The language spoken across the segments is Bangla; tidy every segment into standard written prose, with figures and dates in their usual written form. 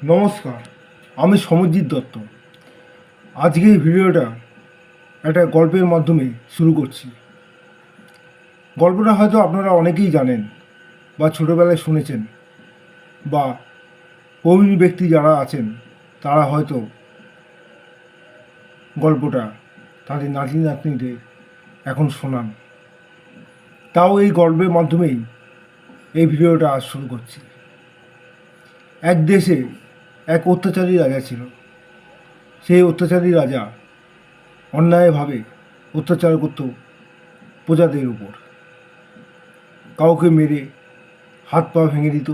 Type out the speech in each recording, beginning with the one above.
নমস্কার, আমি সমরজিৎ দত্ত। আজকে এই ভিডিওটা একটা গল্পের মাধ্যমে শুরু করছি। গল্পটা হয়তো আপনারা অনেকেই জানেন বা ছোটোবেলায় শুনেছেন, বা প্রবীণ ব্যক্তি যারা আছেন তারা হয়তো গল্পটা তাদের নাতি নাতনিদের এখন শোনান। তাও এই গল্পের মাধ্যমেই এই ভিডিওটা আজ শুরু করছি। এক দেশে এক অত্যাচারী রাজা ছিল। সেই অত্যাচারী রাজা অন্যায়ভাবে অত্যাচার করত প্রজাদের উপর। কাউকে মেরে হাত পা ভেঙে দিত,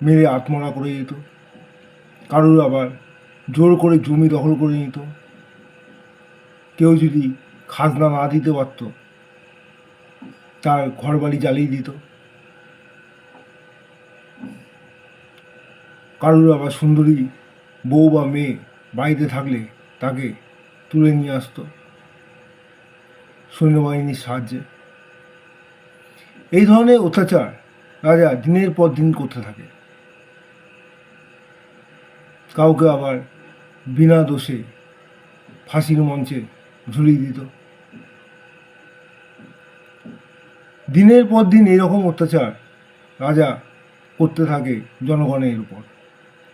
মেরে আত্মহত্যা করে দিত। কারুর আবার জোর করে জমি দখল করে নিত। কেউ যদি খাজনা না দিতে পারত তার ঘরবাড়ি জ্বালিয়ে দিত। কারুর আবার সুন্দরী বউ বা মেয়ে বাড়িতে থাকলে তাকে তুলে নিয়ে আসতো সৈন্যবাহিনীর সাহায্যে। এই ধরনের অত্যাচার রাজা দিনের পর দিন করতে থাকে। কাউকে আবার বিনা দোষে ফাঁসির মঞ্চে ঝুলিয়ে দিত। দিনের পর দিন এরকম অত্যাচার রাজা করতে থাকে জনগণের উপর,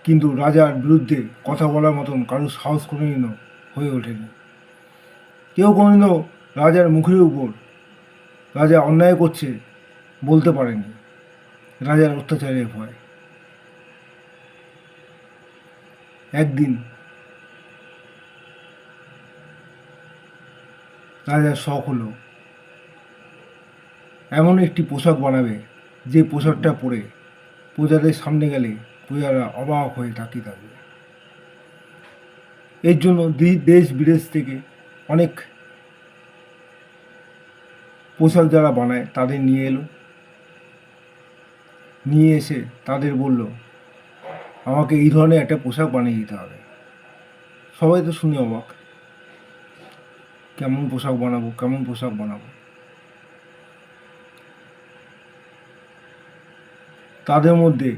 কিন্তু রাজার বিরুদ্ধে কথা বলার মতন কারোর সাহস কোনোদিনও হয়ে ওঠেনি। কেউ কোনোদিনও রাজার মুখের উপর রাজা অন্যায় করছে বলতে পারেনি, রাজার অত্যাচারের ভয়। একদিন রাজার শখ হলো এমন একটি পোশাক বানাবে যে পোশাকটা পরে প্রজাদের সামনে গেলে প্রজারা অবাক হয়ে তাকিয়ে থাকবে। এর জন্য দেশ বিদেশ থেকে অনেক পোশাক যারা বানায় তাদের নিয়ে এলো। নিয়ে এসে তাদের বলল, আমাকে এই ধরনের একটা পোশাক বানিয়ে দিতে হবে। সবাই তো শুনে অবাক, কেমন পোশাক বানাবো, কেমন পোশাক বানাবো। তাদের মধ্যে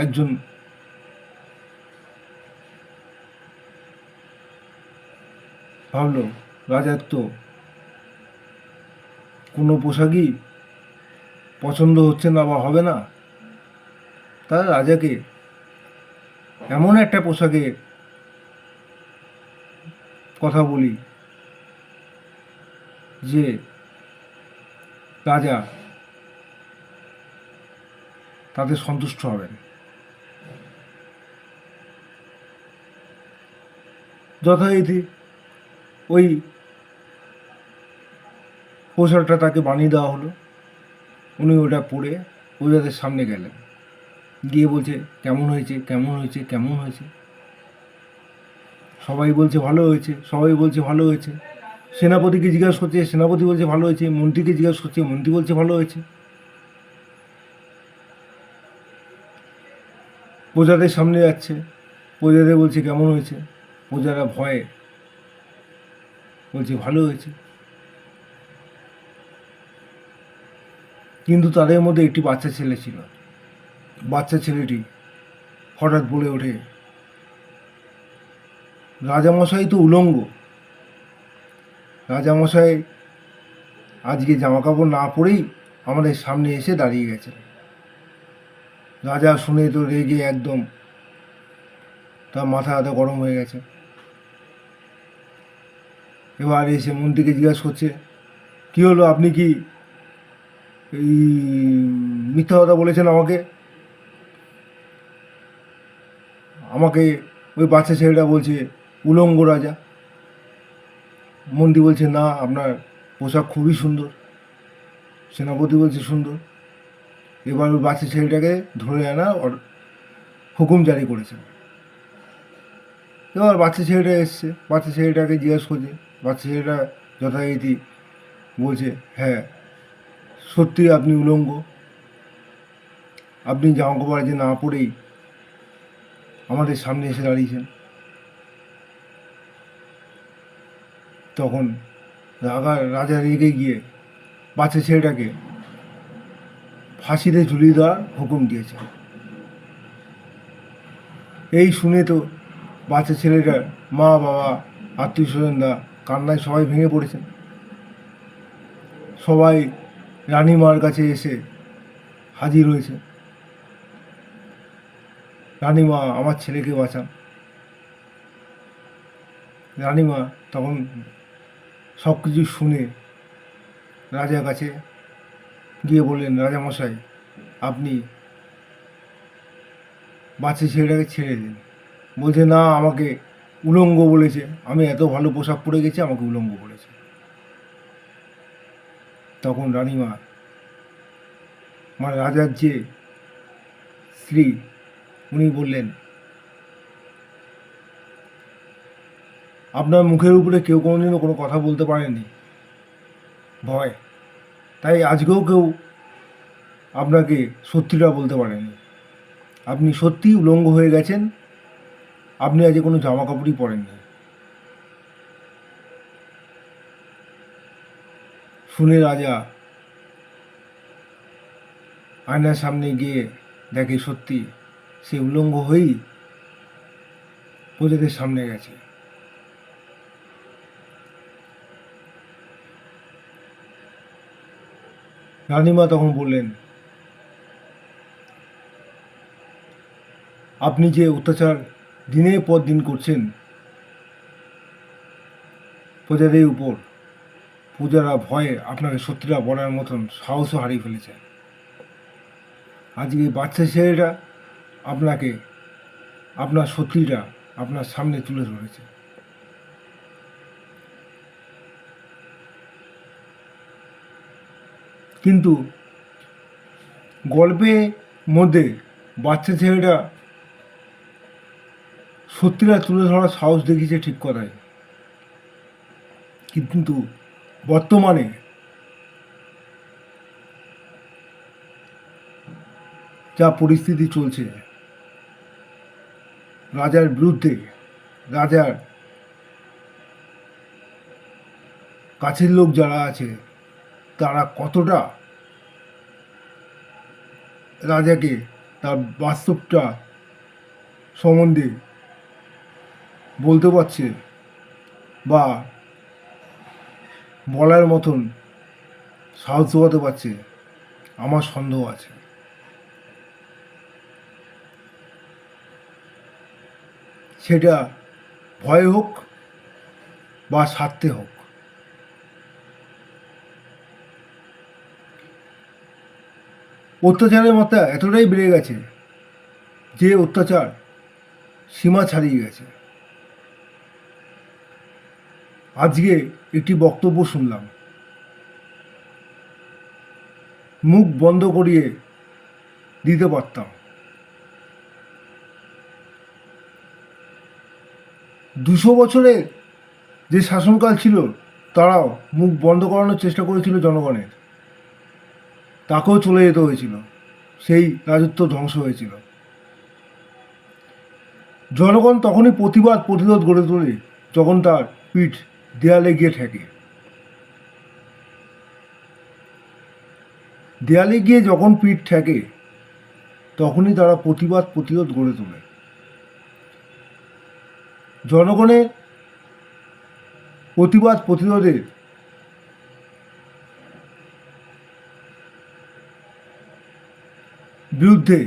একজন ভাবল, রাজার তো কোনো পোশাকই পছন্দ হচ্ছে না বা হবে না, তারা রাজাকে এমন একটা পোশাকের কথা বলি যে রাজা তাতে সন্তুষ্ট হবেন। যথারীতি ওই পোশাকটা তাকে বানিয়ে দেওয়া হলো। উনি ওটা পরে প্রজাদের সামনে গেলেন, গিয়ে বলছে, কেমন হয়েছে, কেমন হয়েছে, কেমন হয়েছে। সবাই বলছে ভালো হয়েছে, সবাই বলছে ভালো হয়েছে। সেনাপতিকে জিজ্ঞাসা করছে, সেনাপতি বলছে ভালো হয়েছে। মন্ত্রীকে জিজ্ঞাসা করছে, মন্ত্রী বলছে ভালো হয়েছে। প্রজাদের সামনে যাচ্ছে, প্রজাদের বলছে কেমন হয়েছে। প্রজারা ভয়ে বলছে ভালো হয়েছে। কিন্তু তাদের মধ্যে একটি বাচ্চা ছেলে ছিল। বাচ্চা ছেলেটি হঠাৎ বলে ওঠে, রাজামশাই তো উলঙ্গ। রাজামশাই আজকে জামাকাপড় না পরেই আমাদের সামনে এসে দাঁড়িয়ে গেছেন। রাজা শুনে তো রেগে একদম তার মাথা হাতে গরম হয়ে গেছে। এবার এসে মন্ত্রীকে জিজ্ঞাসা করছে, কী হলো, আপনি কি এই মিথ্যা কথা বলেছেন আমাকে? আমাকে ওই বাচ্চা ছেলেটা বলছে উলঙ্গ রাজা। মন্ত্রী বলছে, না, আপনার পোশাক খুবই সুন্দর। সেনাপতি বলছে সুন্দর। এবার ওই বাচ্চা ছেলেটাকে ধরে আনার হুকুম জারি করেছেন। এবার বাচ্চা ছেলেটা এসছে, বাচ্চা ছেলেটাকে জিজ্ঞাসা করছে। বাচ্চা ছেলেটা যথারীতি বলছে, হ্যাঁ, সত্যি আপনি উলঙ্গ। আপনি জামাকাপড় যে না পরেই আমাদের সামনে এসে দাঁড়িয়েছেন। তখন রাজা রেগে গিয়ে বাচ্চা ছেলেটাকে ফাঁসিতে ঝুলিয়ে দেওয়ার হুকুম দিয়েছে। এই শুনে তো বাচ্চা ছেলেটার মা বাবা আত্মীয় স্বজনরা কান্নায় সবাই ভেঙে পড়েছেন। সবাই রানীমার কাছে এসে হাজির হয়েছে, রানীমা আমার ছেলেকে বাঁচান। রানীমা তখন সব কিছু শুনে রাজার কাছে গিয়ে বললেন, রাজামশাই আপনি বাচ্চা ছেলেটাকে ছেড়ে দিন। বলছে, না, আমাকে উলঙ্গ বলেছে, আমি এত ভালো পোশাক পরে গেছি, আমাকে উলঙ্গ বলেছে। তখন রানীমা, মানে রাজার যে স্ত্রী, উনি বললেন, আপনার মুখের উপরে কেউ কোনোদিনও কোনো কথা বলতে পারেনি ভয়, তাই আজকেও কেউ আপনাকে সত্যিটা বলতে পারেনি। আপনি সত্যিই উলঙ্গ হয়ে গেছেন, আপনি আজ কোনো জামা কাপড়ই পরেননি। শুনে রাজা আয়নার সামনে গিয়ে দেখে সত্যি সে উলঙ্গ হয়েই প্রজাদের সামনে গেছে। রানীমা তখন বললেন, আপনি যে অত্যাচার দিনের পর দিন করছেন প্রজাদের উপর, প্রজারা ভয়ে আপনাকে সত্যিটা বলার মতন সাহসও হারিয়ে ফেলেছে। আজকে বাচ্চা ছেলেটা আপনাকে আপনার সত্যিটা আপনার সামনে তুলে ধরেছে। কিন্তু গল্পের মধ্যে বাচ্চা ছেলেটা সত্যিটা তুলে ধরার সাহস দেখিয়েছে ঠিক কথাই, কিন্তু বর্তমানে যা পরিস্থিতি চলছে, রাজার বিরুদ্ধে, রাজার কাছের লোক যারা আছে তারা কতটা রাজাকে তার বাস্তবটা সম্বন্ধে বলতে পারছে বা বলার মতন সাহস জোগাতে পারছে, আমার সন্দেহ আছে। সেটা ভয় হোক বা স্বার্থে হোক। অত্যাচারের মাত্রা এতটাই বেড়ে গেছে যে অত্যাচার সীমা ছাড়িয়ে গেছে। আজকে একটি বক্তব্য শুনলাম, মুখ বন্ধ করিয়ে দিতে পারতাম। 200 বছরের যে শাসনকাল ছিল তারাও মুখ বন্ধ করানোর চেষ্টা করেছিল জনগণের, তাকেও চলে যেতে হয়েছিল, সেই রাজত্ব ধ্বংস হয়েছিল। জনগণ তখনই প্রতিবাদ প্রতিরোধ গড়ে তোলে যখন তার পিঠ দেয়ালে গিয়ে ঠেকে। দেয়ালে গিয়ে যখন পিঠ ঠেকে তখনই তারা প্রতিবাদ প্রতিরোধ গড়ে তোলে। জনগণের প্রতিবাদ প্রতিরোধের বিরুদ্ধে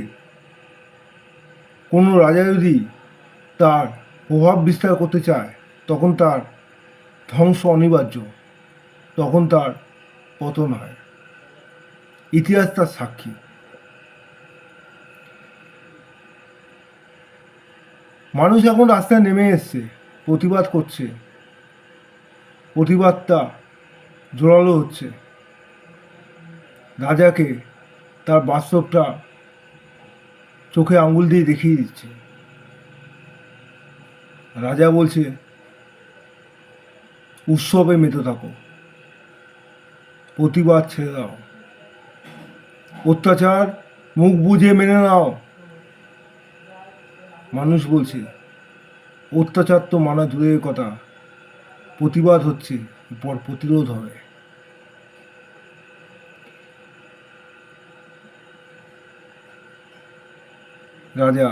কোনো রাজা যদি তার প্রভাব বিস্তার করতে চায় তখন তার ধ্বংস অনিবার্য, তখন তার পতন হয়। ইতিহাস তার সাক্ষী। মানুষ এখন রাস্তায় নেমে এসছে, প্রতিবাদ করছে, প্রতিবাদটা জোরালো হচ্ছে। রাজাকে তার বাস্তবটা চোখে আঙুল দিয়ে দেখিয়ে দিচ্ছে। রাজা বলছে, উৎসবে মেতে থাকো, প্রতিবাদ ছেড়ে দাও, অত্যাচার মুখ বুজে মেনে নাও। মানুষ বলছে, অত্যাচার তো মানা দূরের কথা, প্রতিবাদ হচ্ছে, পর প্রতিরোধ হবে। রাজা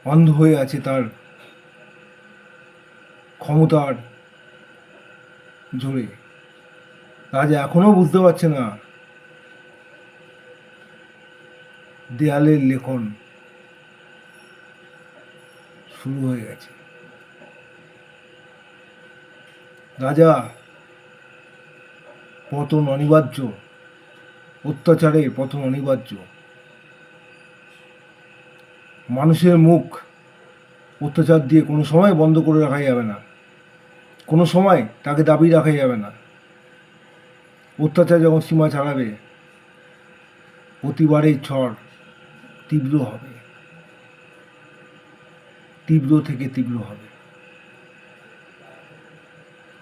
অন্ধ হয়ে আছে তার ক্ষমতার জোরে। রাজা এখনো বুঝতে পারছে না দেয়ালের লেখন শুরু হয়ে গেছে। রাজা পতন অনিবার্য, অত্যাচারের পতন অনিবার্য। মানুষের মুখ অত্যাচার দিয়ে কোনো সময় বন্ধ করে রাখা যাবে না, কোনো সময় তাকে দাবি রাখা যাবে না। অত্যাচার যখন সীমা ছাড়াবে, প্রতিবারের ঝড় তীব্র হবে, তীব্র থেকে তীব্র হবে।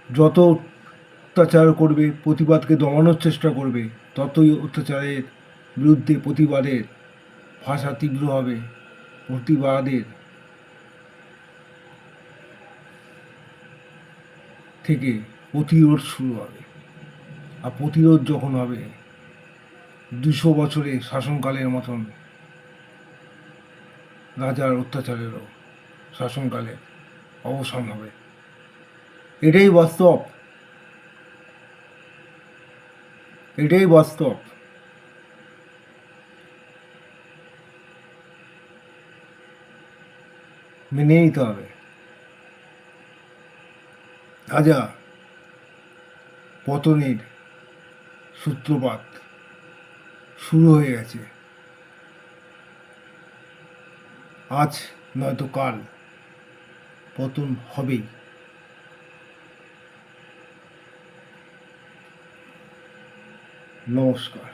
যত অত্যাচার করবে, প্রতিবাদকে দমানোর চেষ্টা করবে, ততই অত্যাচারের বিরুদ্ধে প্রতিবাদের ভাষা তীব্র হবে, প্রতিবাদের থেকে প্রতিরোধ শুরু হবে। আর প্রতিরোধ যখন হবে, 200 বছরের শাসনকালের মতন রাজার অত্যাচারেরও শাসনকালের অবসান হবে। এটাই বাস্তব, এটাই বাস্তব। মেনে নিতে হবে। রাজা পতনের সূত্রপাত শুরু হয়ে গেছে। আজ নয়তো কাল পতন হবেই। নমস্কার।